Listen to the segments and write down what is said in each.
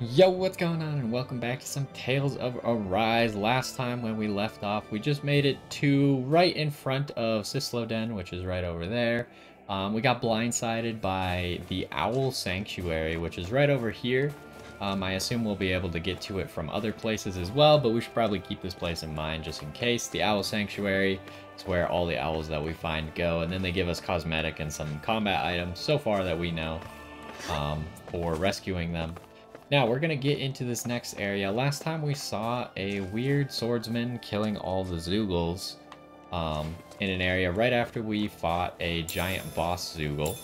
Yo, what's going on, and welcome back to some Tales of Arise. Last time when we left off, we just made it to right in front of Cysloden, which is right over there. We got blindsided by the Owl Sanctuary, which is right over here. I assume we'll be able to get to it from other places as well, but we should probably keep this place in mind just in case. The Owl Sanctuary is where all the owls that we find go, and then they give us cosmetic and some combat items, so far that we know, for rescuing them. Now, we're going to get into this next area. Last time we saw a weird swordsman killing all the Zeugles in an area right after we fought a giant boss Zeugl.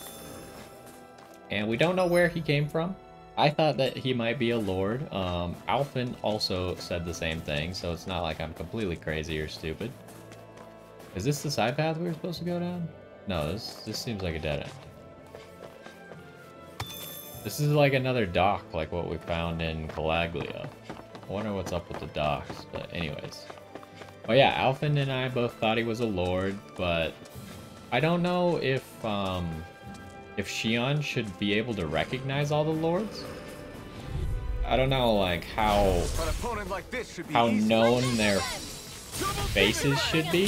And we don't know where he came from. I thought that he might be a lord. Alphen also said the same thing, so it's not like I'm completely crazy or stupid. Is this the side path we were supposed to go down? No, this seems like a dead end. This is like another dock, like what we found in Calaglia. I wonder what's up with the docks, but anyways. Oh yeah, Alphen and I both thought he was a lord, but I don't know if Xion should be able to recognize all the lords. I don't know, like, how known their faces should be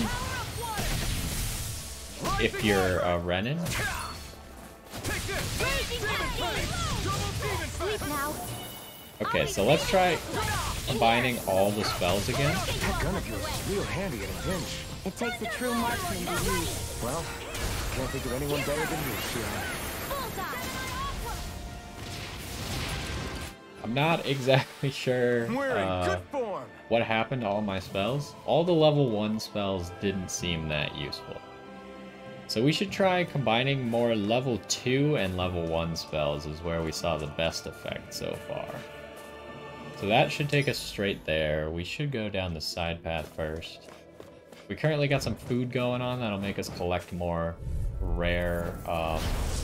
if you're a Renin. Okay, so let's try combining all the spells again. That gun of yours is real handy at a pinch. It takes a true marksman to use. Well, can't think of anyone better than you, Xion. I'm not exactly sure what happened to all my spells. All the level 1 spells didn't seem that useful. So we should try combining more level 2 and level 1 spells is where we saw the best effect so far. So that should take us straight there. We should go down the side path first. We currently got some food going on that'll make us collect more rare,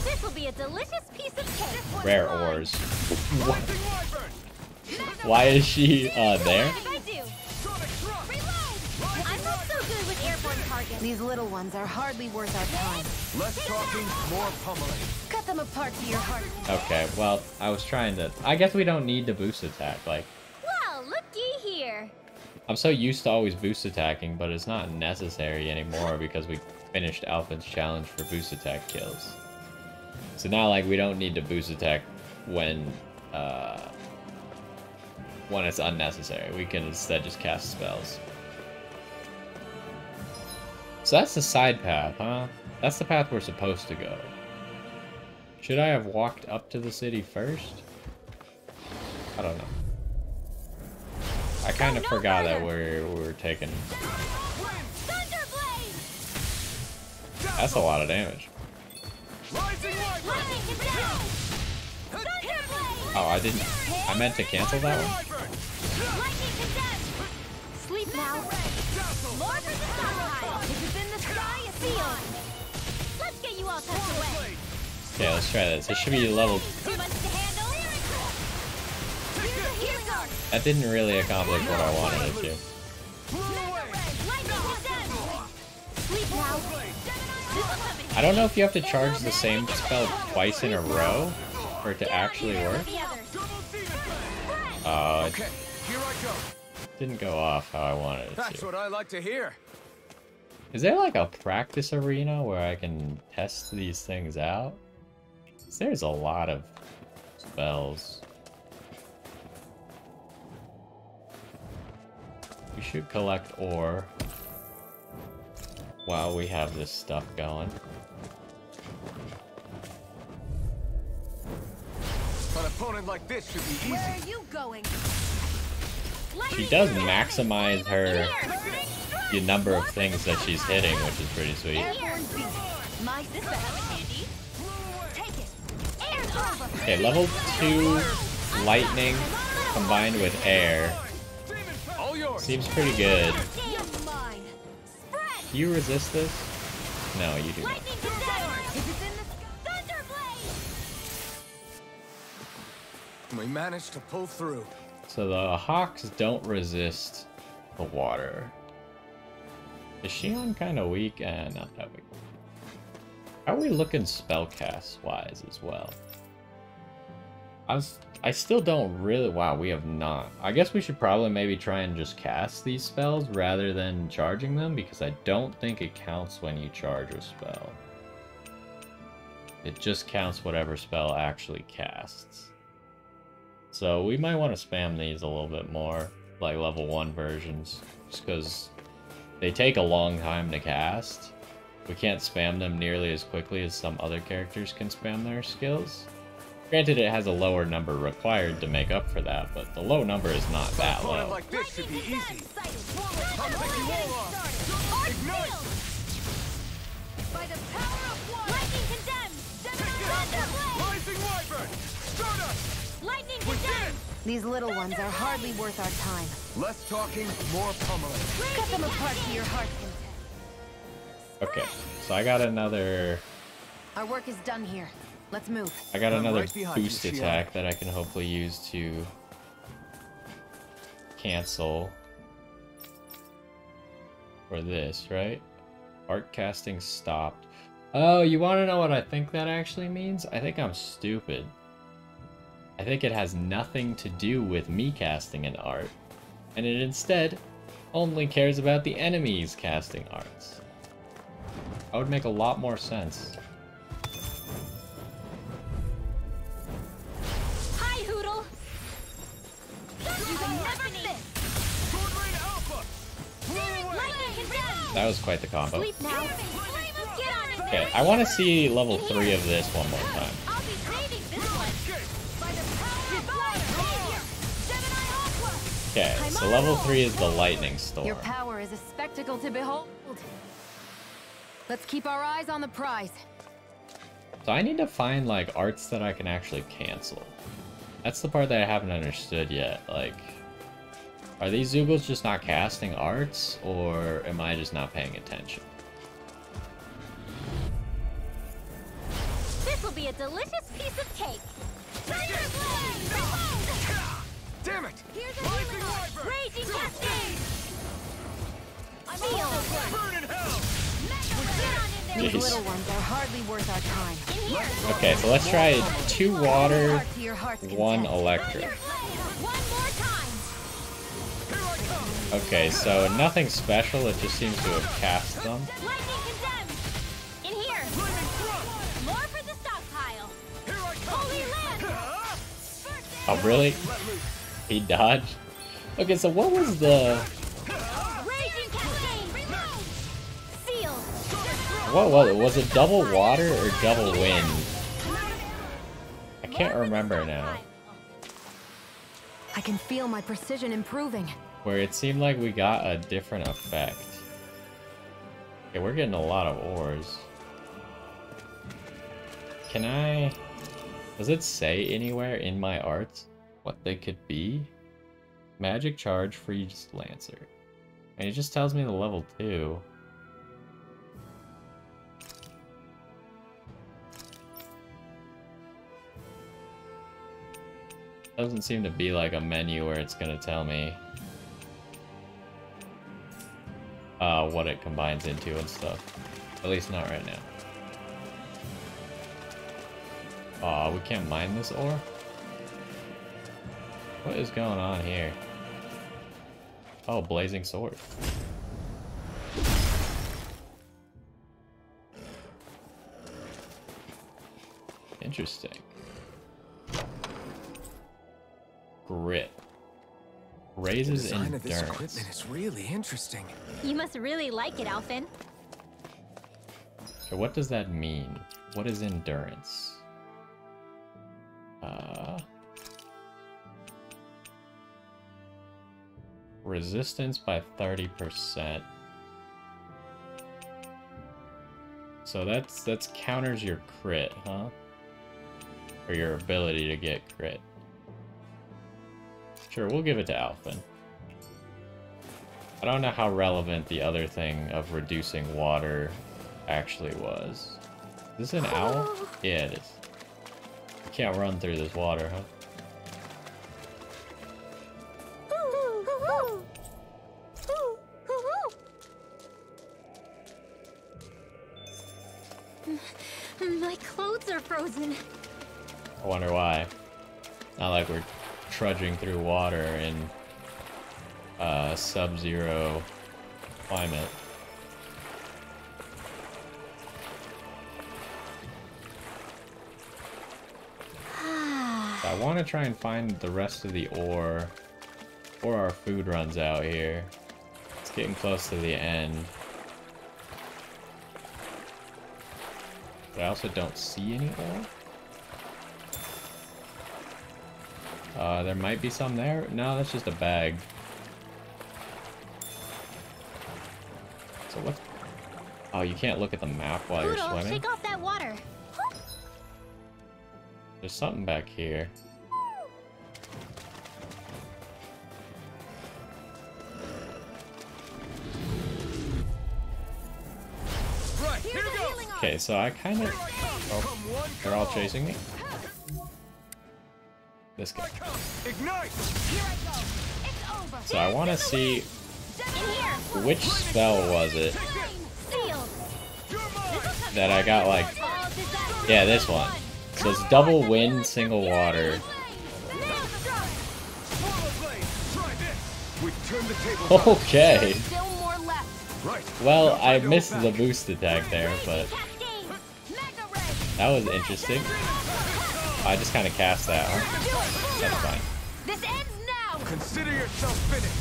This will be a delicious piece of cake. rare ores. Why is she, there? These little ones are hardly worth our time. Less talking, more pummeling. Cut them apart to your heart. Okay, well, I was trying to... I guess we don't need to boost attack, like... Well, looky here. I'm so used to always boost attacking, but it's not necessary anymore because we finished Alphen's challenge for boost attack kills. So now, like, we don't need to boost attack when it's unnecessary. We can instead just cast spells. So that's the side path, huh? That's the path we're supposed to go. Should I have walked up to the city first? I don't know. I kind of forgot that we were taking... That's a lot of damage. Oh, I didn't... I meant to cancel that one? Sleep now. Lord of the Stockpile. This is in the sky, a sea. Let's get you all tucked away. Okay, let's try this. This should be level... Too much to handle. That didn't really accomplish what I wanted it to. I don't know if you have to charge the same spell twice in a row for it to actually work. Okay, here I go. Didn't go off how I wanted it That's to. what I like to hear. Is there like a practice arena where I can test these things out? 'Cause there's a lot of spells. We should collect ore while we have this stuff going. An opponent like this should be easy. Where are you going? She does maximize her the number of things that she's hitting, which is pretty sweet. My sister has a candy. Take it. Air's over. Okay, level 2 lightning combined with air All yours. seems pretty good. Just mine. Spread. Do you resist this? No, you do not. Lightning descends. This is in the Thunderblade. We managed to pull through. So the hawks don't resist the water. Is Xion kind of weak? Not that weak. How are we looking spellcast wise as well? I was I still don't really... Wow, we have not. I guess we should probably maybe try and just cast these spells rather than charging them, because I don't think it counts when you charge a spell. It just counts whatever spell actually casts. So we might want to spam these a little bit more, like level 1 versions, just because they take a long time to cast. We can't spam them nearly as quickly as some other characters can spam their skills. Granted, it has a lower number required to make up for that, but the low number is not that low. Like this should be easy. I'll take you all off. Ignite! By the power of one! Lightning condemned! Rising Wyvern! Stardust! Lightning We did condemned! it! These little ones are hardly worth our time. Less talking, more pummeling. Cut them apart to your heart's content. Okay, so I got another... Our work is done here. Let's move. I got I'm another right behind you, boost Shion. attack that I can hopefully use to cancel for this, right? Art casting stopped. Oh, you want to know what I think that actually means? I think I'm stupid. I think it has nothing to do with me casting an art, and it instead only cares about the enemies casting arts. That would make a lot more sense. Hi, Hoodle! You can never miss! Sword Rain Alpha! Blow away! Lightning condemned! That was quite the combo. Sleep now! Get on in Okay, there! I want to see level 3 of this one more time. I'll be saving this one! By the power of fire! Gemini Aqua! Okay, so level 3 is the lightning storm. Your power is a spectacle to behold. Let's keep our eyes on the prize. So I need to find like arts that I can actually cancel. That's the part that I haven't understood yet. Like, are these Zoogles just not casting arts, or am I just not paying attention? This will be a delicious piece of cake! Damn it! Here's a Rising human Wyvern! Raging Cascade! Burn in hell! Get on in there! These Jeez. little ones are hardly worth our time. In here! Okay, so let's try 2 water, Heart to your heart's 1 content. electric. One more time! Here I come! Okay, so nothing special, it just seems to have cast them. Lightning condemned! In here! Flaming thrust! More for the stockpile! Here I come! Holy land! Oh, really? He dodged? Okay, so what was the... Raging Cascade! Seal! What was it? Was it double water or double wind? I can't remember now. I can feel my precision improving. Where it seemed like we got a different effect. Okay, we're getting a lot of ores. Can I... Does it say anywhere in my arts what they could be? Magic Charge, Freeze Lancer. And it just tells me the level 2. Doesn't seem to be like a menu where it's gonna tell me what it combines into and stuff. At least not right now. Aw, we can't mine this ore? What is going on here? Oh, blazing sword. Interesting. Grit. Raises Design of this endurance. equipment is really interesting. You must really like it, Alphen. So what does that mean? What is endurance? Resistance by 30%. So that's counters your crit, huh? Or your ability to get crit. Sure, we'll give it to Alphen. I don't know how relevant the other thing of reducing water actually was. Is this an owl? Yeah, it is. You can't run through this water, huh? My clothes are frozen. I wonder why. Not like we're trudging through water in sub-zero climate. So I want to try and find the rest of the ore before our food runs out here. It's getting close to the end. But I also don't see any ore. There might be some there. No, that's just a bag. So what? Oh, you can't look at the map while you're swimming? Shake off that water. There's something back here. Right, here goes. Okay, so I kind of... Oh, they're all chasing me? This guy. Ignite. Here I go. It's over. So I want to see In here. which spell was it Sealed. that I got, like... Yeah, this one. So it's double wind, single water. Okay. Still more left. Right. Well, I missed the boost attack there, but that was interesting. I just kind of cast that, huh? That's fine. This ends now. Consider yourself finished.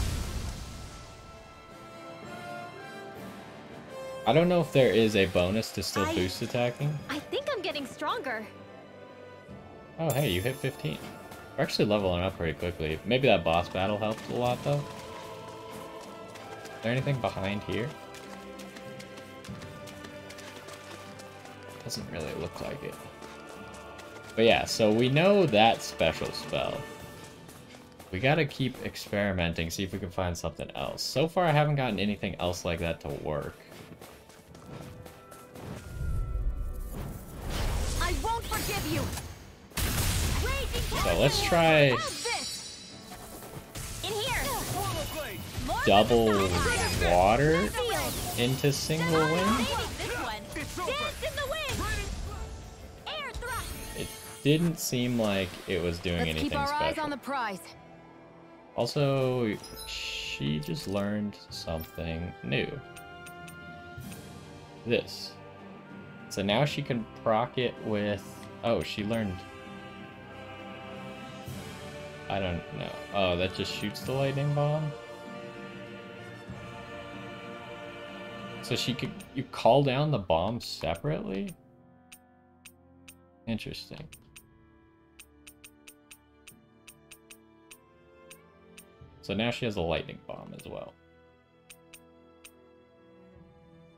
I don't know if there is a bonus to still boost attacking. I think I'm getting stronger. Oh, hey, you hit 15. We're actually leveling up pretty quickly. Maybe that boss battle helped a lot, though. Is there anything behind here? Doesn't really look like it. But yeah, so we know that special spell. We gotta keep experimenting, see if we can find something else. So far, I haven't gotten anything else like that to work. I won't forgive you. So let's try In here. double water into single wind. This one. Dance in the wind. Air thrust. It didn't seem like it was doing Let's anything keep our eyes special. on the prize. Also, she just learned something new. This. So now she can proc it with... Oh, she learned... I don't know. Oh, that just shoots the lightning bomb? So she could... You call down the bomb separately? Interesting. So now she has a lightning bomb as well.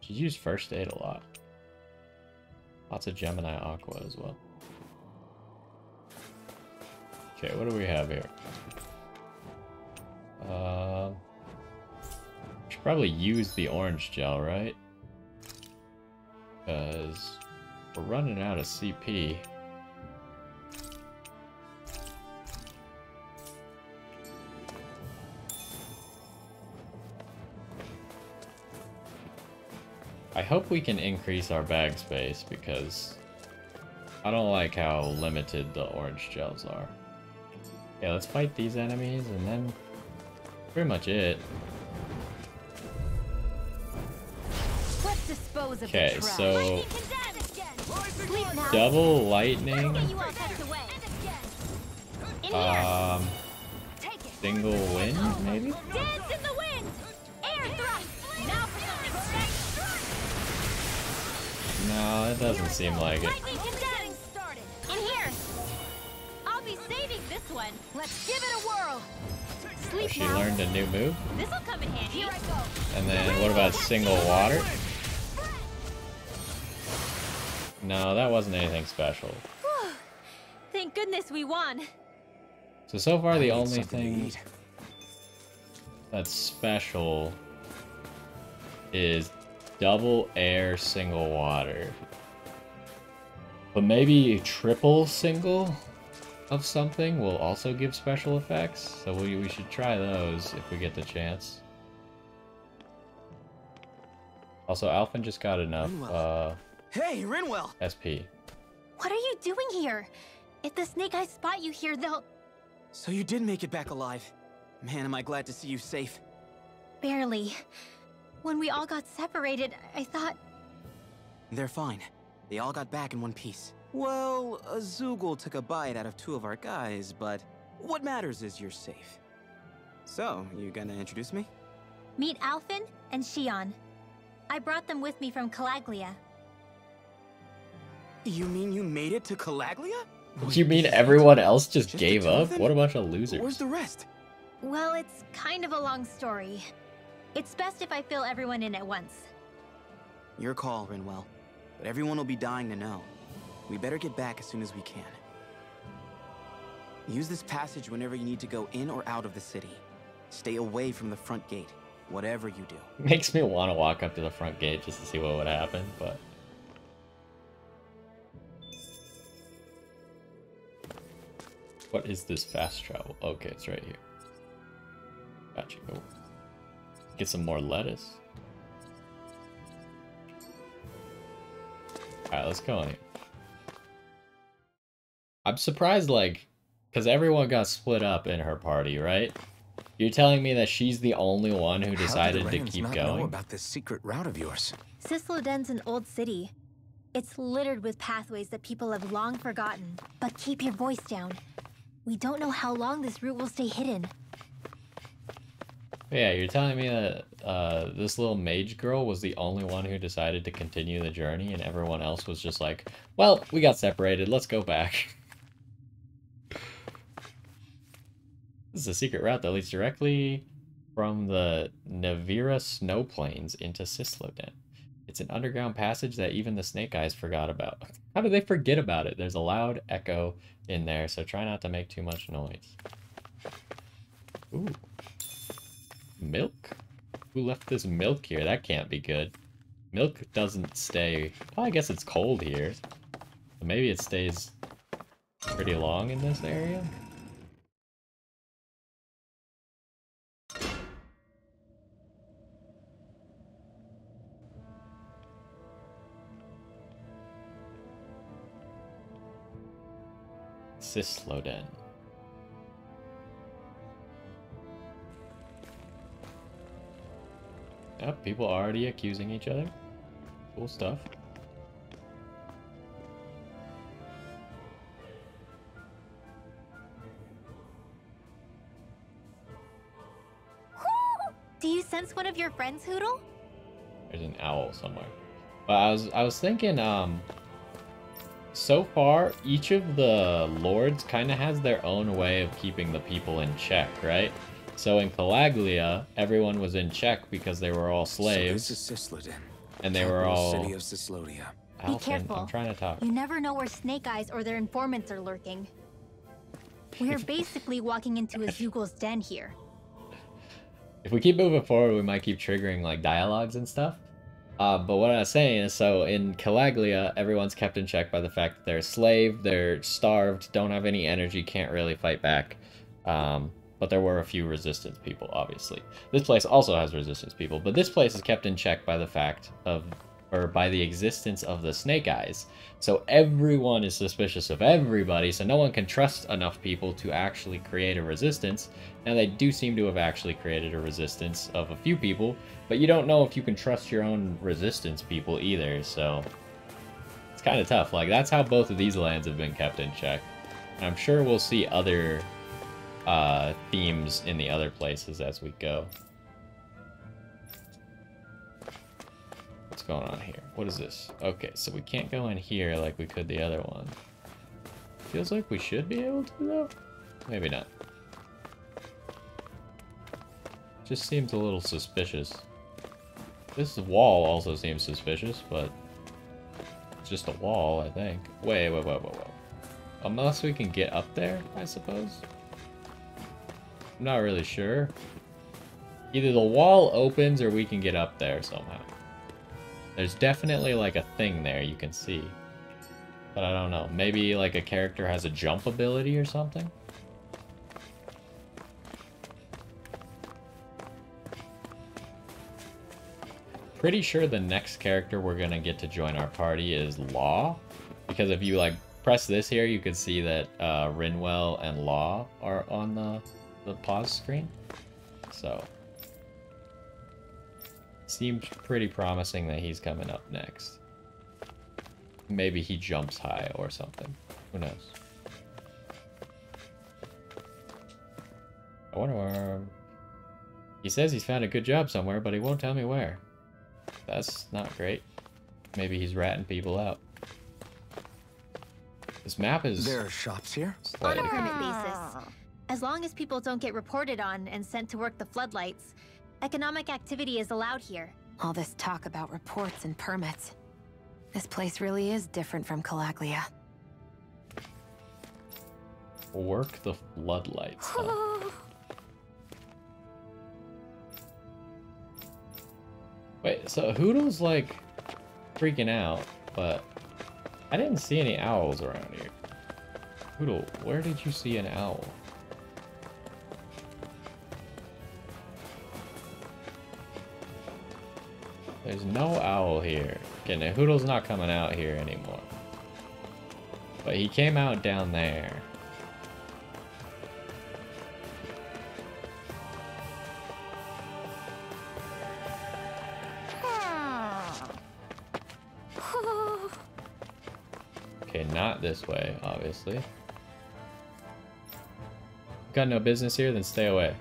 She's used first aid a lot. Lots of Gemini Aqua as well. Okay, what do we have here? Should probably use the orange gel, right? Because we're running out of CP. I hope we can increase our bag space because I don't like how limited the orange gels are. Yeah, let's fight these enemies and then pretty much it. Let's dispose of Okay, the trash. so Sleep now. double lightning, Get you all tucked away. In here. Take it. single wind maybe? Dance in the wind. Air thrust. Now for something No, it doesn't seem like it. lightning getting started. In here. I'll be saving this one. Let's give it a whirl. Sleep She now. learned a new move. This'll come in handy. Here I go. And then what about single water? No, that wasn't anything special. Thank goodness we won. So far the only thing that's special is double air, single water. But maybe triple single of something will also give special effects. So we should try those if we get the chance. Also, Alphen just got enough Hey, Rinwell! SP. What are you doing here? If the snake eyes spot you here, they'll... So you did make it back alive. Man, am I glad to see you safe. Barely. When we all got separated, I thought... They're fine. They all got back in one piece. Well, a Zoogle took a bite out of 2 of our guys, but what matters is you're safe. So, you gonna introduce me? Meet Alphen and Shion. I brought them with me from Calaglia. You mean you made it to Calaglia? You mean everyone else just gave up? What a bunch of losers. Where's the rest? Well, it's kind of a long story. It's best if I fill everyone in at once. Your call, Rinwell. But everyone will be dying to know. We better get back as soon as we can. Use this passage whenever you need to go in or out of the city. Stay away from the front gate, whatever you do. Makes me want to walk up to the front gate just to see what would happen, but... What is this fast travel? Okay, it's right here. Gotcha. Oh. Get some more lettuce. Alright, let's go in here. I'm surprised, like, because everyone got split up in her party, right? You're telling me that she's the only one who decided to keep going? Know about this secret route of yours? Cysloden's an old city. It's littered with pathways that people have long forgotten. But keep your voice down. We don't know how long this route will stay hidden. Yeah, you're telling me that this little mage girl was the only one who decided to continue the journey and everyone else was just like, well, we got separated, let's go back. This is a secret route that leads directly from the Navira snow plains into Cysloden. It's an underground passage that even the Snake Eyes forgot about. How did they forget about it? There's a loud echo in there, so try not to make too much noise. Ooh. Milk? Who left this milk here? That can't be good. Milk doesn't stay... Well, I guess it's cold here. So maybe it stays pretty long in this area? Cysloden. Yep, people already accusing each other. Cool stuff. Do you sense one of your friends, Hoodle? There's an owl somewhere. But I was thinking, so far, each of the lords kind of has their own way of keeping the people in check, right? So in Calaglia, everyone was in check because they were all slaves. So this is Cysloden, and they were all... city of Cyslodia. Be careful. I'm trying to talk. You never know where Snake Eyes or their informants are lurking. We're basically walking into a Zoogle's den here. If we keep moving forward, we might keep triggering like dialogues and stuff. But what I was saying is, so in Calaglia, everyone's kept in check by the fact that they're a slave, they're starved, don't have any energy, can't really fight back. But there were a few resistance people, obviously. This place also has resistance people, but this place is kept in check by the fact of, or by the existence of the Snake Eyes. So everyone is suspicious of everybody, so no one can trust enough people to actually create a resistance. Now they do seem to have actually created a resistance of a few people, but you don't know if you can trust your own resistance people either, so it's kind of tough. Like, that's how both of these lands have been kept in check. And I'm sure we'll see other themes in the other places as we go. What's going on here? What is this? Okay, so we can't go in here like we could the other one. Feels like we should be able to, though? Maybe not. Just seems a little suspicious. This wall also seems suspicious, but it's just a wall, I think. Wait. Unless we can get up there, I suppose? I'm not really sure. Either the wall opens or we can get up there somehow. There's definitely like a thing there you can see. But I don't know. Maybe like a character has a jump ability or something? Pretty sure the next character we're gonna get to join our party is Law. Because if you like press this here, you can see that Rinwell and Law are on the pause screen. So, seems pretty promising that he's coming up next. Maybe he jumps high or something. Who knows? I wonder where... He says he's found a good job somewhere, but he won't tell me where. That's not great. Maybe he's ratting people out. This map is... There are shops here? On a permit basis. As long as people don't get reported on and sent to work the floodlights, economic activity is allowed here. All this talk about reports and permits. This place really is different from Calaglia. Work the floodlights, huh? Wait, so Hoodle's like freaking out, but I didn't see any owls around here. Hoodle, where did you see an owl? There's no owl here. Okay, now Hoodle's not coming out here anymore. But he came out down there. Okay, not this way, obviously. Got no business here, then stay away.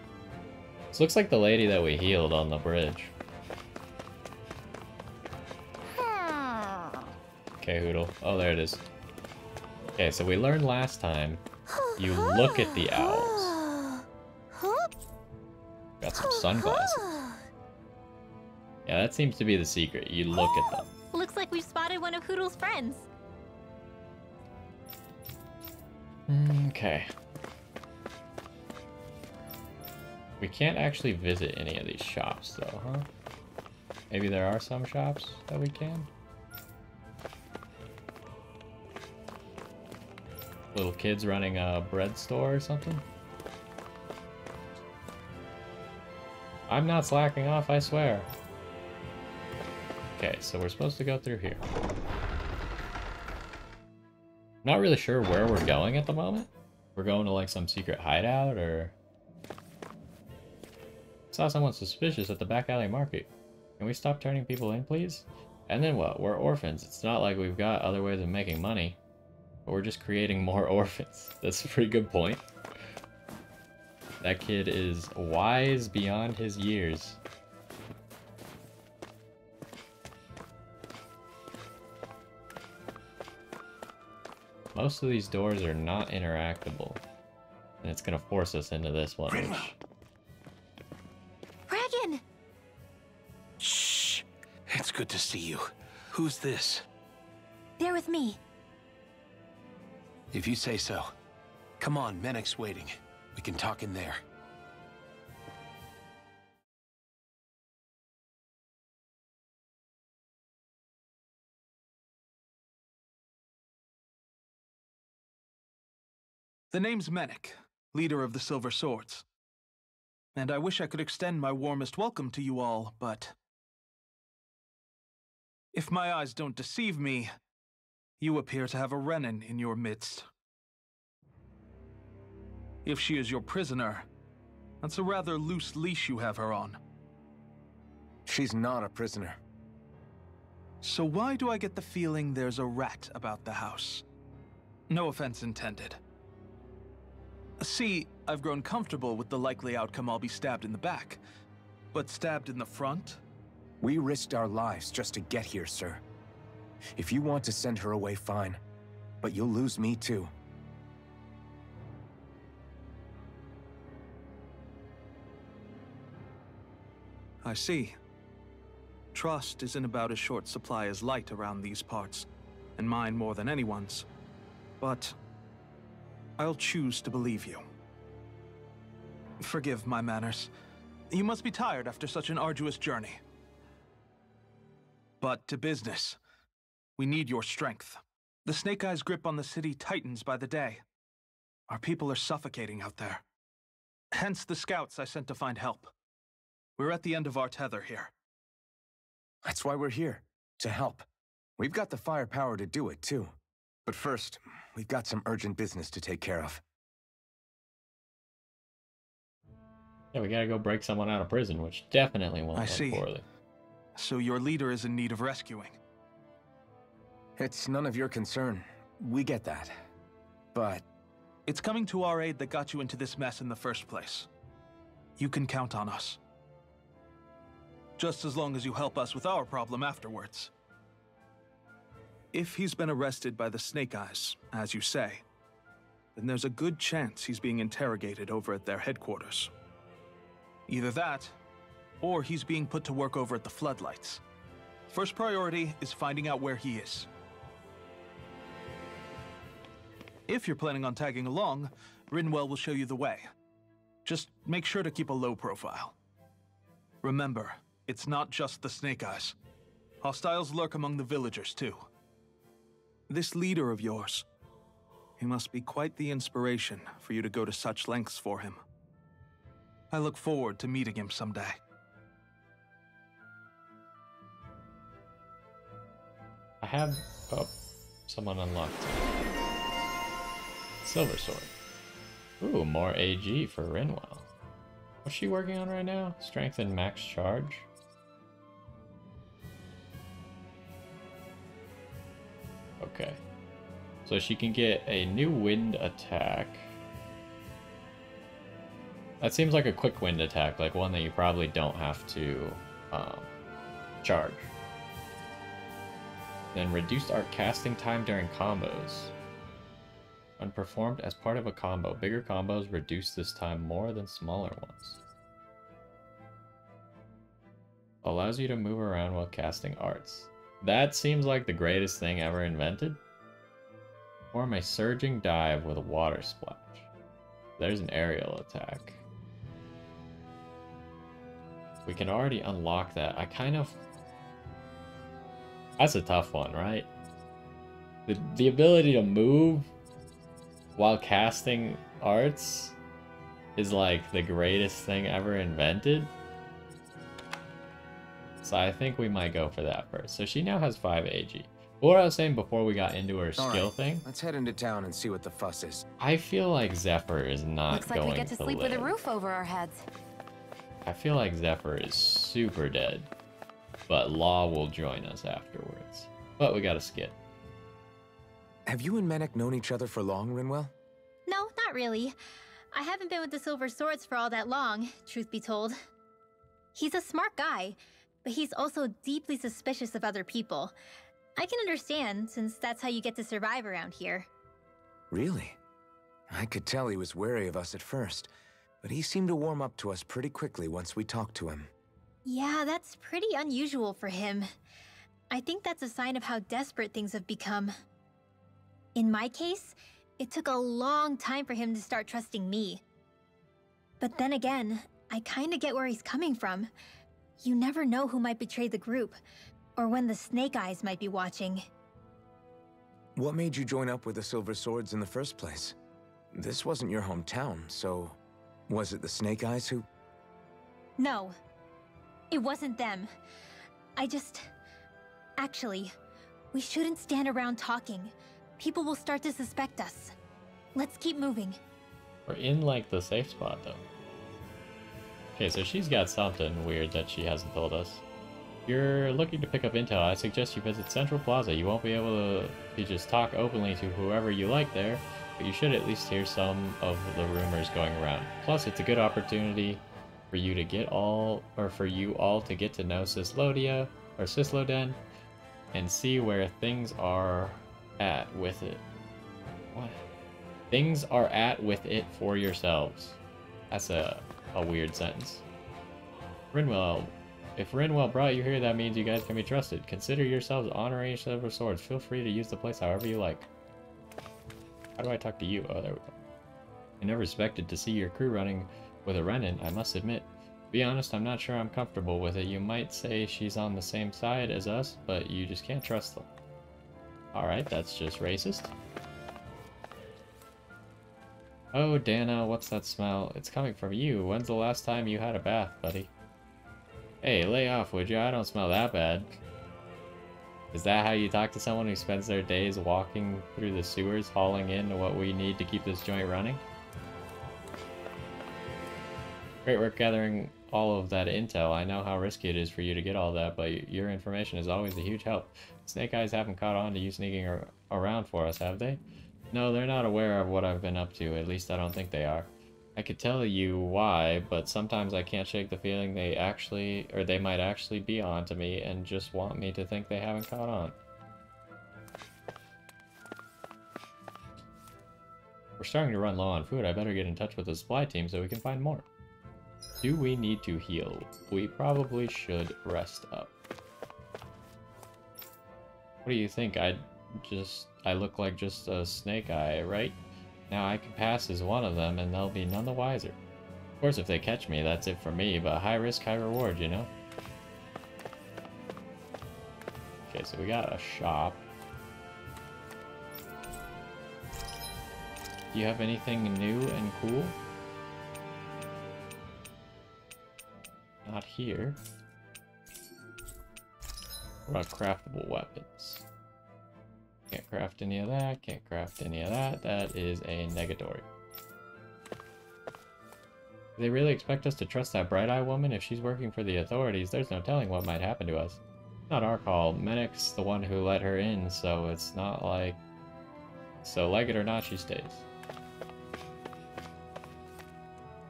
This looks like the lady that we healed on the bridge. Okay, Hoodle. Oh, there it is. Okay, so we learned last time, you look at the owls. Got some sunglasses. Yeah, that seems to be the secret. You look at them. Looks like we've spotted one of Hoodle's friends. Okay. We can't actually visit any of these shops, though, huh? Maybe there are some shops that we can? Little kids running a bread store or something? I'm not slacking off, I swear. Okay, so we're supposed to go through here. Not really sure where we're going at the moment. We're going to like some secret hideout or... Saw someone suspicious at the back alley market. Can we stop turning people in, please? And then what? We're orphans. It's not like we've got other ways of making money. But we're just creating more orphans. That's a pretty good point. That kid is wise beyond his years. Most of these doors are not interactable. And it's gonna force us into this one. Which... Dragon! Shh. It's good to see you. Who's this? They're with me. If you say so. Come on, Menek's waiting. We can talk in there. The name's Menek, leader of the Silver Swords. And I wish I could extend my warmest welcome to you all, but... if my eyes don't deceive me, you appear to have a Renin in your midst. If she is your prisoner, that's a rather loose leash you have her on. She's not a prisoner. So why do I get the feeling there's a rat about the house? No offense intended. See, I've grown comfortable with the likely outcome I'll be stabbed in the back. But stabbed in the front? We risked our lives just to get here, sir. If you want to send her away, fine. But you'll lose me too. I see. Trust is in about as short supply as light around these parts, and mine more than anyone's. But I'll choose to believe you. Forgive my manners. You must be tired after such an arduous journey. But to business. We need your strength. The Snake Eye's grip on the city tightens by the day. Our people are suffocating out there. Hence the scouts I sent to find help. We're at the end of our tether here. That's why we're here. To help. We've got the firepower to do it, too. But first, we've got some urgent business to take care of. Yeah, we gotta go break someone out of prison, which definitely won't I end see. poorly. So your leader is in need of rescuing. It's none of your concern. We get that. But It's coming to our aid that got you into this mess in the first place. You can count on us. Just as long as you help us with our problem afterwards. If he's been arrested by the Snake Eyes, as you say, then there's a good chance he's being interrogated over at their headquarters. Either that, or he's being put to work over at the Floodlights. First priority is finding out where he is. If you're planning on tagging along, Rinwell will show you the way. Just make sure to keep a low profile. Remember, it's not just the Snake Eyes. Hostiles lurk among the villagers, too. This leader of yours, he must be quite the inspiration for you to go to such lengths for him. I look forward to meeting him someday. I have... oh, someone unlocked it. Silver Sword. Ooh, more AG for Rinwell. What's she working on right now? Strength and max charge? Okay. So she can get a new wind attack. That seems like a quick wind attack, like one that you probably don't have to charge. Then reduced arc casting time during combos. When performed as part of a combo, bigger combos reduce this time more than smaller ones. Allows you to move around while casting arts. That seems like the greatest thing ever invented. Form a surging dive with a water splash. There's an aerial attack. We can already unlock that. I kind of... That's a tough one, right? The ability to move while casting arts is like the greatest thing ever invented. So I think we might go for that first. So she now has 5 AG. But what I was saying before we got into her skill thing, let's head into town and see what the fuss is. I feel like Zephyr is not Looks like going we get to sleep live. with a roof over our heads. I feel like Zephyr is super dead, but Law will join us afterwards. But we gotta skip. Have you and Menek known each other for long, Rinwell? No, not really. I haven't been with the Silver Swords for all that long, truth be told. He's a smart guy, but he's also deeply suspicious of other people. I can understand, since that's how you get to survive around here. Really? I could tell he was wary of us at first, but he seemed to warm up to us pretty quickly once we talked to him. Yeah, that's pretty unusual for him. I think that's a sign of how desperate things have become. In my case, it took a long time for him to start trusting me. But then again, I kinda get where he's coming from. You never know who might betray the group, or when the Snake Eyes might be watching. What made you join up with the Silver Swords in the first place? This wasn't your hometown, so was it the Snake Eyes who... No, it wasn't them. Actually, we shouldn't stand around talking. People will start to suspect us. Let's keep moving. We're in like the safe spot though. Okay, so she's got something weird that she hasn't told us. If you're looking to pick up intel, I suggest you visit Central Plaza. You won't be able to just talk openly to whoever you like there, but you should at least hear some of the rumors going around. Plus, it's a good opportunity for you to for you all to get to know Cysloden and see where things are at with it. What? Things are at with it for yourselves. That's a weird sentence. Rinwell. If Rinwell brought you here, that means you guys can be trusted. Consider yourselves honorary Silver Swords. Feel free to use the place however you like. How do I talk to you? Oh, there we go. I never expected to see your crew running with a Renin, I must admit. To be honest, I'm not sure I'm comfortable with it. You might say she's on the same side as us, but you just can't trust them. Alright, that's just racist. Oh, Dana, what's that smell? It's coming from you. When's the last time you had a bath, buddy? Hey, lay off, would you? I don't smell that bad. Is that how you talk to someone who spends their days walking through the sewers, hauling in what we need to keep this joint running? Great work gathering all of that intel. I know how risky it is for you to get all that, but your information is always a huge help. Snake Eyes haven't caught on to you sneaking around for us, have they? No, they're not aware of what I've been up to. At least I don't think they are. I could tell you why, but sometimes I can't shake the feeling they might actually be on to me and just want me to think they haven't caught on. We're starting to run low on food. I better get in touch with the supply team so we can find more. Do we need to heal? We probably should rest up. What do you think? I look like just a snake eye, right? Now I can pass as one of them and they'll be none the wiser. Of course, if they catch me, that's it for me, but high risk, high reward, you know? Okay, so we got a shop. Do you have anything new and cool? Not here. What about craftable weapons? Can't craft any of that, can't craft any of that. That is a negatory. Do they really expect us to trust that bright-eyed woman? If she's working for the authorities, there's no telling what might happen to us. It's not our call. Menek's the one who let her in, so it's not like... So like it or not, she stays.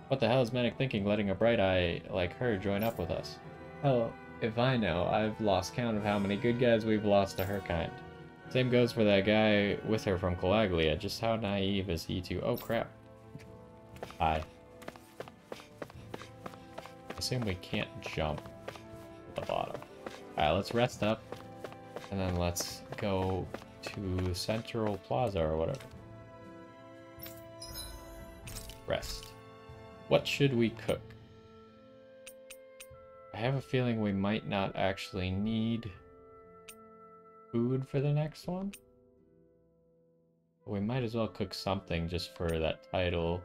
What the hell is Menek thinking, letting a bright-eye like her join up with us? Hell, if I know, I've lost count of how many good guys we've lost to her kind. Same goes for that guy with her from Calaglia. Just how naive is he to... Oh, crap. Hi. Assume we can't jump at the bottom. Alright, let's rest up. And then let's go to Central Plaza or whatever. Rest. What should we cook? I have a feeling we might not actually need food for the next one. We might as well cook something just for that title.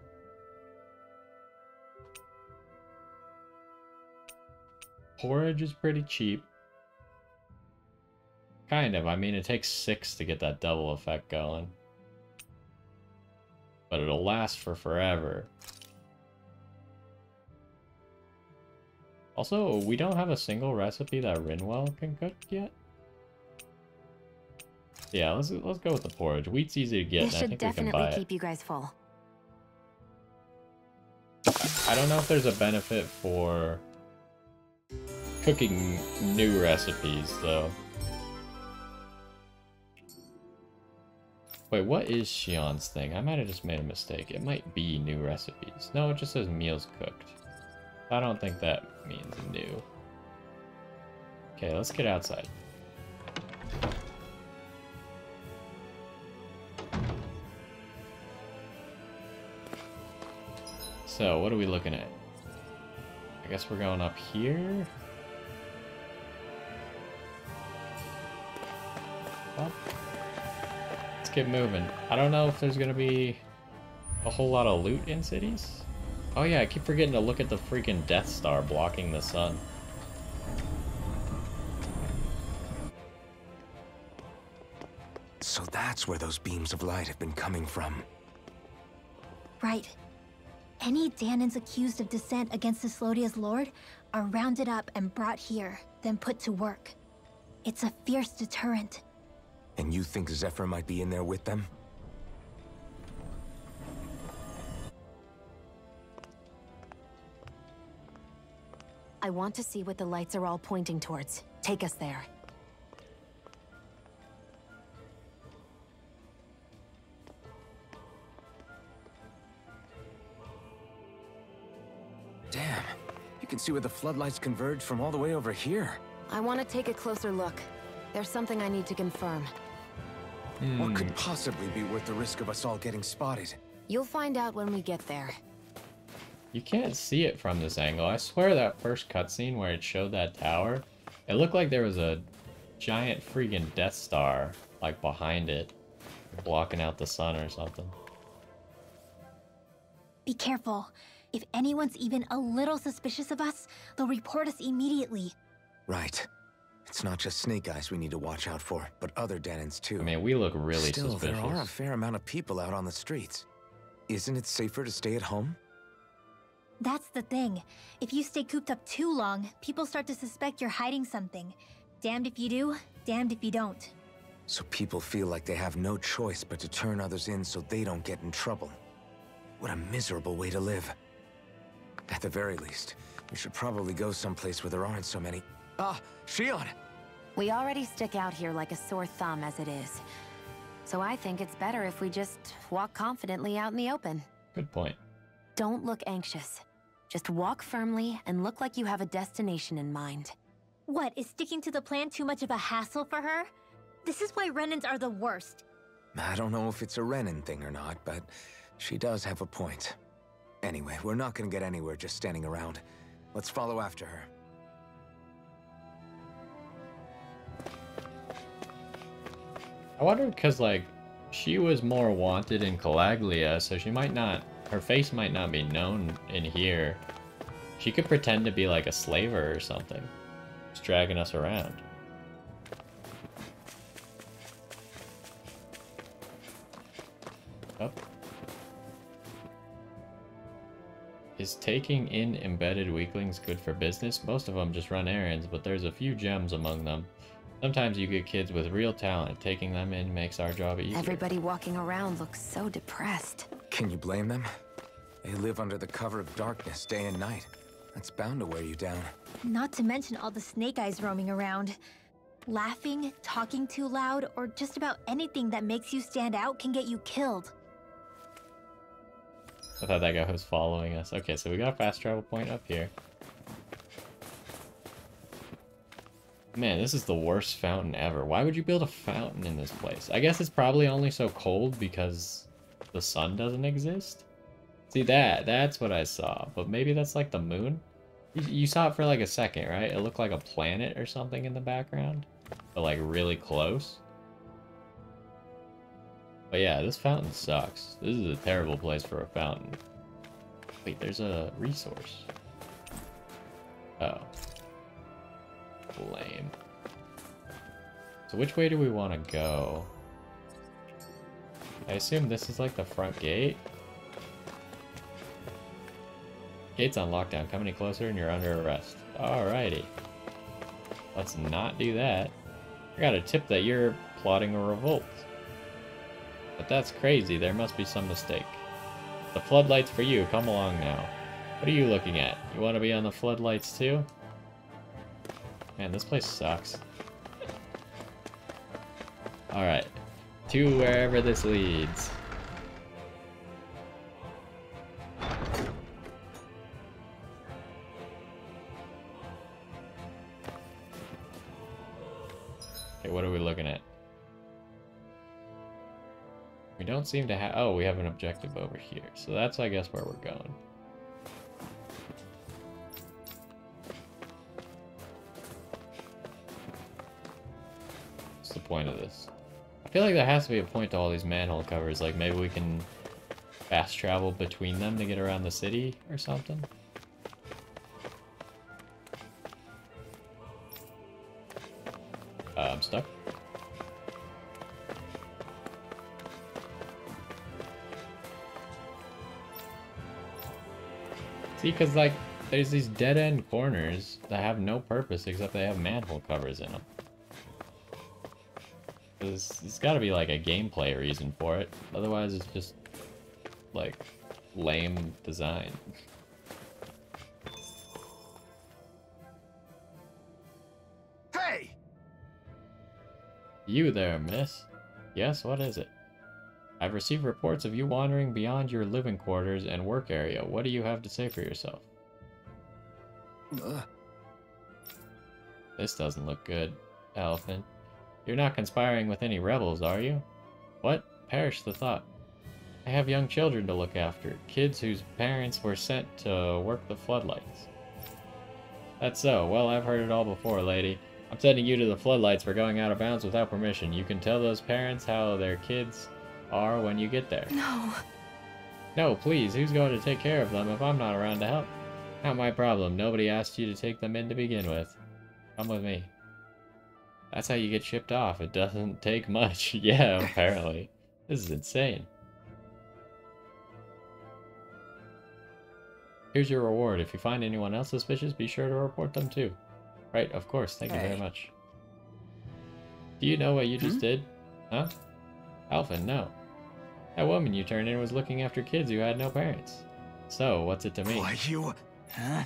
Porridge is pretty cheap. Kind of. I mean, it takes 6 to get that double effect going. But it'll last for forever. Also, we don't have a single recipe that Rinwell can cook yet. Yeah, let's go with the porridge. Wheat's easy to get, This should definitely keep you guys full. I don't know if there's a benefit for cooking new recipes, though. Wait, what is Shion's thing? I might have just made a mistake. It might be new recipes. No, it just says meals cooked. I don't think that means new. Okay, let's get outside. So, what are we looking at? I guess we're going up here. Up. Let's get moving. I don't know if there's gonna be a whole lot of loot in cities. Oh yeah, I keep forgetting to look at the freaking Death Star blocking the sun. So that's where those beams of light have been coming from. Right. Any Danans accused of dissent against Cyslodia's lord are rounded up and brought here, then put to work. It's a fierce deterrent. And you think Zephyr might be in there with them? I want to see what the lights are all pointing towards. Take us there. Damn, you can see where the floodlights converge from all the way over here. I want to take a closer look. There's something I need to confirm. What could possibly be worth the risk of us all getting spotted? You'll find out when we get there. You can't see it from this angle. I swear that first cutscene where it showed that tower, it looked like there was a giant freaking Death Star, like, behind it, blocking out the sun or something. Be careful. If anyone's even a little suspicious of us, they'll report us immediately. Right. It's not just snake eyes we need to watch out for, but other Denons too. I mean, we look really Still, suspicious. there are a fair amount of people out on the streets. Isn't it safer to stay at home? That's the thing. If you stay cooped up too long, people start to suspect you're hiding something. Damned if you do, damned if you don't. So people feel like they have no choice but to turn others in so they don't get in trouble. What a miserable way to live. At the very least, we should probably go someplace where there aren't so many... Ah, Shion! We already stick out here like a sore thumb as it is. So I think it's better if we just walk confidently out in the open. Good point. Don't look anxious. Just walk firmly and look like you have a destination in mind. What, is sticking to the plan too much of a hassle for her? This is why Renans are the worst. I don't know if it's a Renan thing or not, but she does have a point. Anyway, we're not gonna get anywhere just standing around. Let's follow after her. I wonder because, like, she was more wanted in Calaglia, so she might not... Her face might not be known in here. She could pretend to be, like, a slaver or something. Just dragging us around. Oh. Is taking in embedded weaklings good for business? Most of them just run errands, but there's a few gems among them. Sometimes you get kids with real talent. Taking them in makes our job easier. Everybody walking around looks so depressed. Can you blame them? They live under the cover of darkness day and night. That's bound to wear you down. Not to mention all the snake eyes roaming around. Laughing, talking too loud, or just about anything that makes you stand out can get you killed. I thought that guy was following us. Okay, so we got a fast travel point up here. Man, this is the worst fountain ever. Why would you build a fountain in this place? I guess it's probably only so cold because the sun doesn't exist? See, that's what I saw. But maybe that's like the moon? You saw it for like a second, right? It looked like a planet or something in the background. But like really close. But yeah, this fountain sucks. This is a terrible place for a fountain. Wait, there's a resource. Oh. Lame. So which way do we want to go? I assume this is like the front gate. Gate's on lockdown. Come any closer and you're under arrest. Alrighty. Let's not do that. I got a tip that you're plotting a revolt. But that's crazy. There must be some mistake. The floodlights for you. Come along now. What are you looking at? You want to be on the floodlights too? Man, this place sucks. Alright. To wherever this leads. Okay, what are we looking at? We don't seem to have... Oh, we have an objective over here. So that's, I guess, where we're going. What's the point of this? I feel like there has to be a point to all these manhole covers. Like, maybe we can fast travel between them to get around the city or something? I'm stuck. See, because, like, there's these dead-end corners that have no purpose except they have manhole covers in them. There's got to be, like, a gameplay reason for it. Otherwise, it's just, like, lame design. Hey! You there, miss? Yes, what is it? I've received reports of you wandering beyond your living quarters and work area. What do you have to say for yourself? This doesn't look good, Elephant. You're not conspiring with any rebels, are you? What? Perish the thought. I have young children to look after, kids whose parents were sent to work the floodlights. That's so. Well, I've heard it all before, lady. I'm sending you to the floodlights for going out of bounds without permission. You can tell those parents how their kids are when you get there. No. No, please. Who's going to take care of them if I'm not around to help? Not my problem. Nobody asked you to take them in to begin with. Come with me. That's how you get shipped off. It doesn't take much. Yeah, apparently. This is insane. Here's your reward. If you find anyone else suspicious, be sure to report them too. Right, of course. Thank you very Hey. much. Do you know what you just did? Huh? Alpha, no. That woman you turned in was looking after kids who had no parents. So, what's it to me? Why, you... Huh?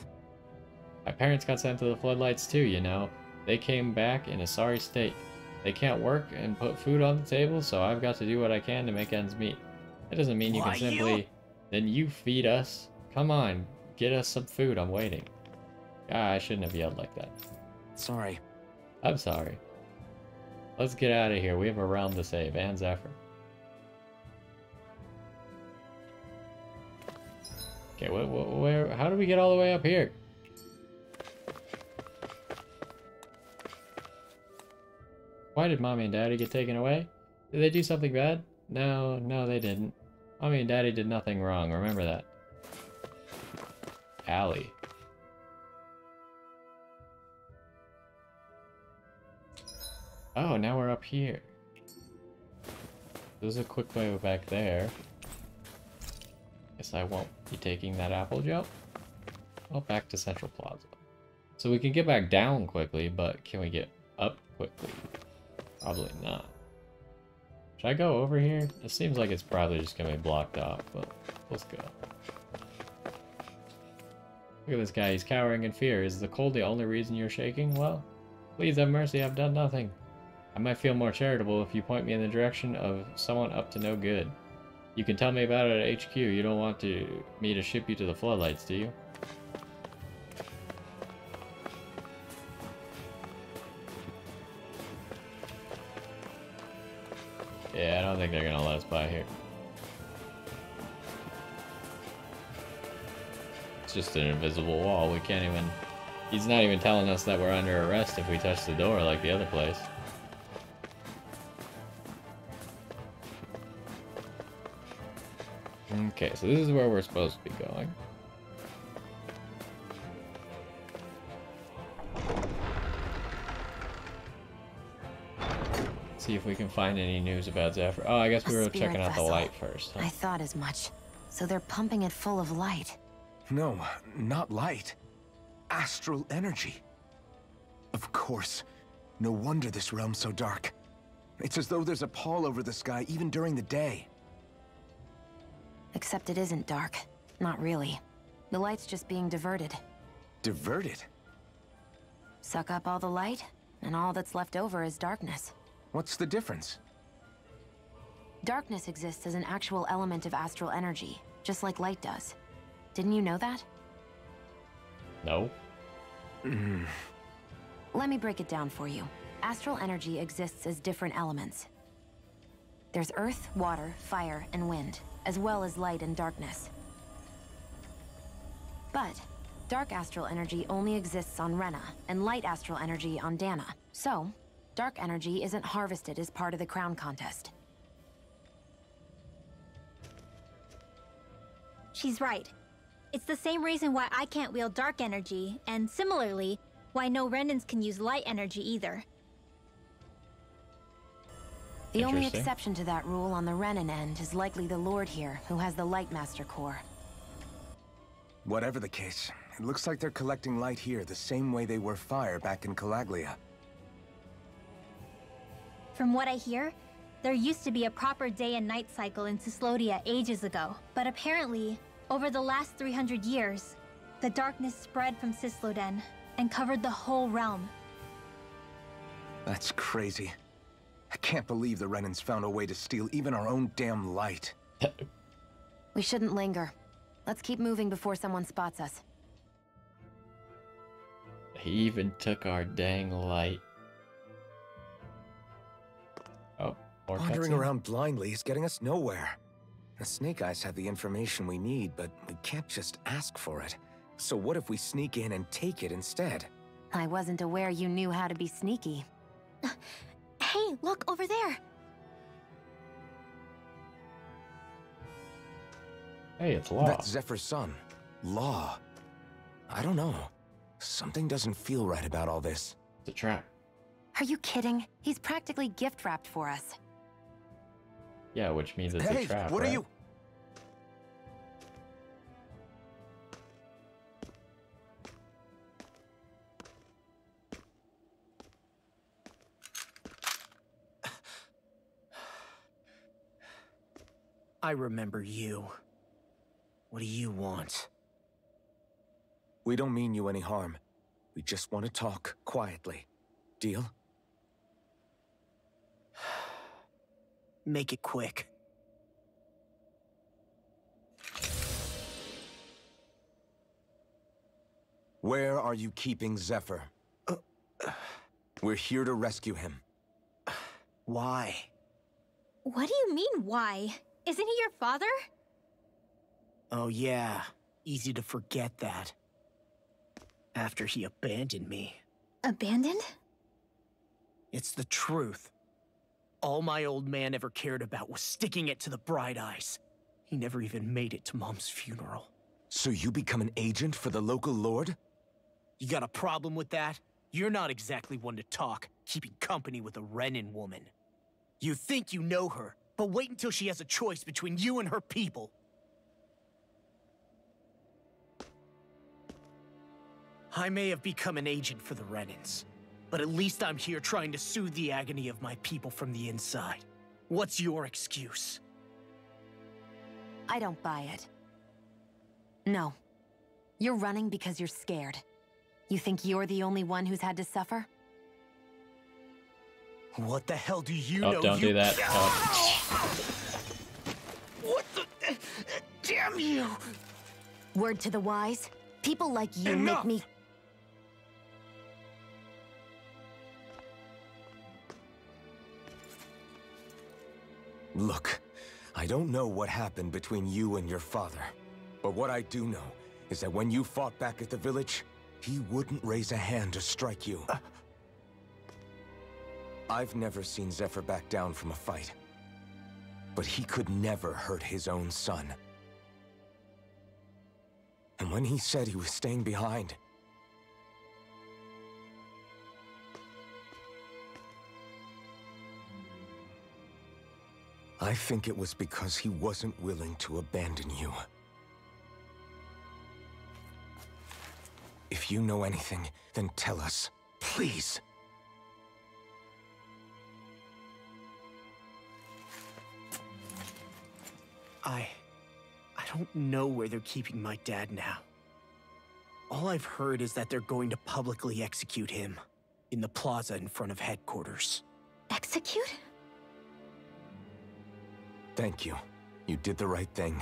My parents got sent to the floodlights too, you know. They came back in a sorry state. They can't work and put food on the table, so I've got to do what I can to make ends meet. That doesn't mean you can Why, simply... Then you feed us. Come on, get us some food, I'm waiting. Ah, I shouldn't have yelled like that. Sorry. I'm sorry. Let's get out of here. We have a realm to save, and Zephyr. Okay, where? How do we get all the way up here? Why did Mommy and Daddy get taken away? Did they do something bad? No, they didn't. Mommy and Daddy did nothing wrong, remember that. Allie. Oh, now we're up here. There's a quick way back there. Guess I won't be taking that apple jump. Well, back to Central Plaza. So we can get back down quickly, but can we get up quickly? Probably not. Should I go over here? It seems like it's probably just gonna be blocked off, but let's go. Look at this guy, he's cowering in fear. Is the cold the only reason you're shaking? Well, please have mercy, I've done nothing. I might feel more charitable if you point me in the direction of someone up to no good. You can tell me about it at HQ. You don't want me to ship you to the floodlights, do you? Yeah, I don't think they're gonna let us by here. It's just an invisible wall. We can't even... He's not even telling us that we're under arrest if we touch the door like the other place. Okay, so this is where we're supposed to be going. See if we can find any news about Zephyr. Oh, I guess we were checking out the light first. Huh? I thought as much. So they're pumping it full of light. No, not light. Astral energy. Of course. No wonder this realm's so dark. It's as though there's a pall over the sky even during the day. Except it isn't dark. Not really. The light's just being diverted. Diverted? Suck up all the light, and all that's left over is darkness. What's the difference? Darkness exists as an actual element of astral energy, just like light does. Didn't you know that? No. Let me break it down for you. Astral energy exists as different elements. There's earth, water, fire, and wind, as well as light and darkness. But dark astral energy only exists on Rena, and light astral energy on Dana. So, dark energy isn't harvested as part of the crown contest. She's right. It's the same reason why I can't wield dark energy, and similarly, why no Renans can use light energy either. The only Interesting. exception to that rule on the Renan end is likely the Lord here, who has the Light Master core. Whatever the case, it looks like they're collecting light here the same way they were fire back in Calaglia. From what I hear, there used to be a proper day and night cycle in Cyslodia ages ago, but apparently, over the last 300 years, the darkness spread from Cysloden and covered the whole realm. That's crazy. I can't believe the Renans found a way to steal even our own damn light. We shouldn't linger. Let's keep moving before someone spots us. He even took our dang light. Oh, more Wandering cutscene. around blindly is getting us nowhere. The Snake Eyes have the information we need, but we can't just ask for it. So what if we sneak in and take it instead? I wasn't aware you knew how to be sneaky. Hey, look over there! Hey, it's Law. That's Zephyr's son, Law. I don't know. Something doesn't feel right about all this. It's a trap. Are you kidding? He's practically gift-wrapped for us. Yeah, which means it's Hey, a trap, what right? are you? I remember you. What do you want? We don't mean you any harm. We just want to talk quietly. Deal? Make it quick. Where are you keeping Zephyr? We're here to rescue him. Why? What do you mean, why? Isn't he your father? Oh yeah, easy to forget that. After he abandoned me. Abandoned? It's the truth. All my old man ever cared about was sticking it to the Bright Eyes. He never even made it to Mom's funeral. So you become an agent for the local lord? You got a problem with that? You're not exactly one to talk, keeping company with a Renin woman. You think you know her, but wait until she has a choice between you and her people. I may have become an agent for the Renins, but at least I'm here trying to soothe the agony of my people from the inside. What's your excuse? I don't buy it. No. You're running because you're scared. You think you're the only one who's had to suffer? What the hell do you Oh, know? don't do that. What the... Damn you! Word to the wise, people like you Enough! make me... Look, I don't know what happened between you and your father. But what I do know is that when you fought back at the village, he wouldn't raise a hand to strike you. I've never seen Zephyr back down from a fight. But he could never hurt his own son. And when he said he was staying behind, I think it was because he wasn't willing to abandon you. If you know anything, then tell us, please. I don't know where they're keeping my dad now. All I've heard is that they're going to publicly execute him in the plaza in front of headquarters. Execute? Thank you. You did the right thing.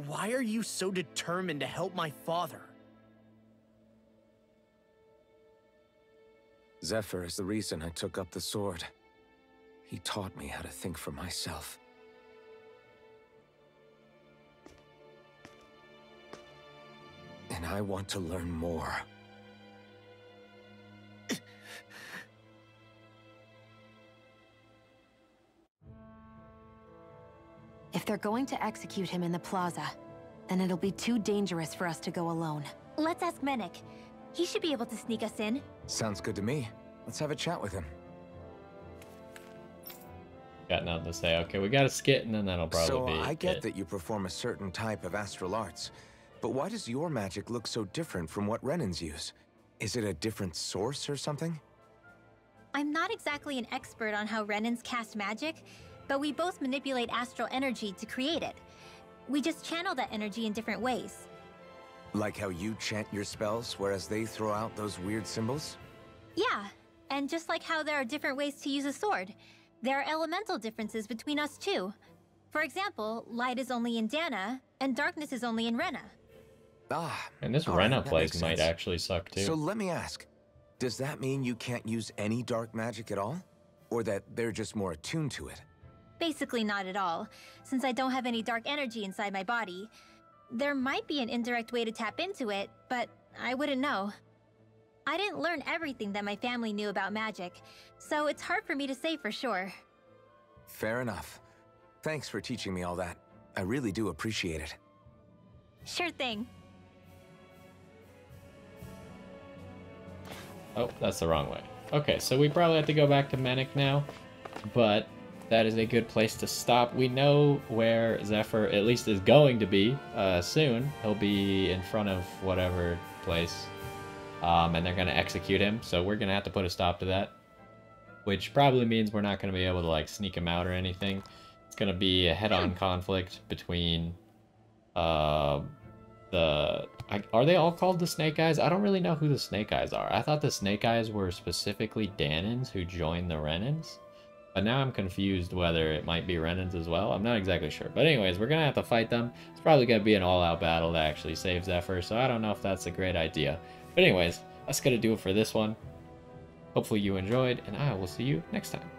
Why are you so determined to help my father? Zephyr is the reason I took up the sword. He taught me how to think for myself. And I want to learn more. If they're going to execute him in the plaza, then it'll be too dangerous for us to go alone. Let's ask Menik. He should be able to sneak us in. Sounds good to me. Let's have a chat with him. Got nothing to say. Okay, we got a skit, and then that'll probably be So I get it. that you perform a certain type of astral arts, but why does your magic look so different from what Renins use? Is it a different source or something? I'm not exactly an expert on how Renins cast magic, but we both manipulate astral energy to create it. We just channel that energy in different ways. Like how you chant your spells, whereas they throw out those weird symbols? Yeah, and just like how there are different ways to use a sword, there are elemental differences between us too. For example, light is only in Dana, and darkness is only in Rena. Ah, And this all right, Rena that place makes might sense. actually suck too. So let me ask, does that mean you can't use any dark magic at all? Or that they're just more attuned to it? Basically not at all, since I don't have any dark energy inside my body. There might be an indirect way to tap into it, but I wouldn't know. I didn't learn everything that my family knew about magic, so it's hard for me to say for sure. Fair enough. Thanks for teaching me all that. I really do appreciate it. Sure thing. Oh, that's the wrong way. Okay, so we probably have to go back to Mennik now, but that is a good place to stop. We know where Zephyr at least is going to be soon. He'll be in front of whatever place, and they're going to execute him, so we're going to have to put a stop to that, which probably means we're not going to be able to like sneak him out or anything. It's going to be a head-on conflict between are they all called the Snake Eyes? I don't really know who the Snake Eyes are. I thought the Snake Eyes were specifically Danins who joined the Renans. But now I'm confused whether it might be Renans as well. I'm not exactly sure. But anyways, we're going to have to fight them. It's probably going to be an all-out battle to actually save Zephyr. So I don't know if that's a great idea. But anyways, that's going to do it for this one. Hopefully you enjoyed, and I will see you next time.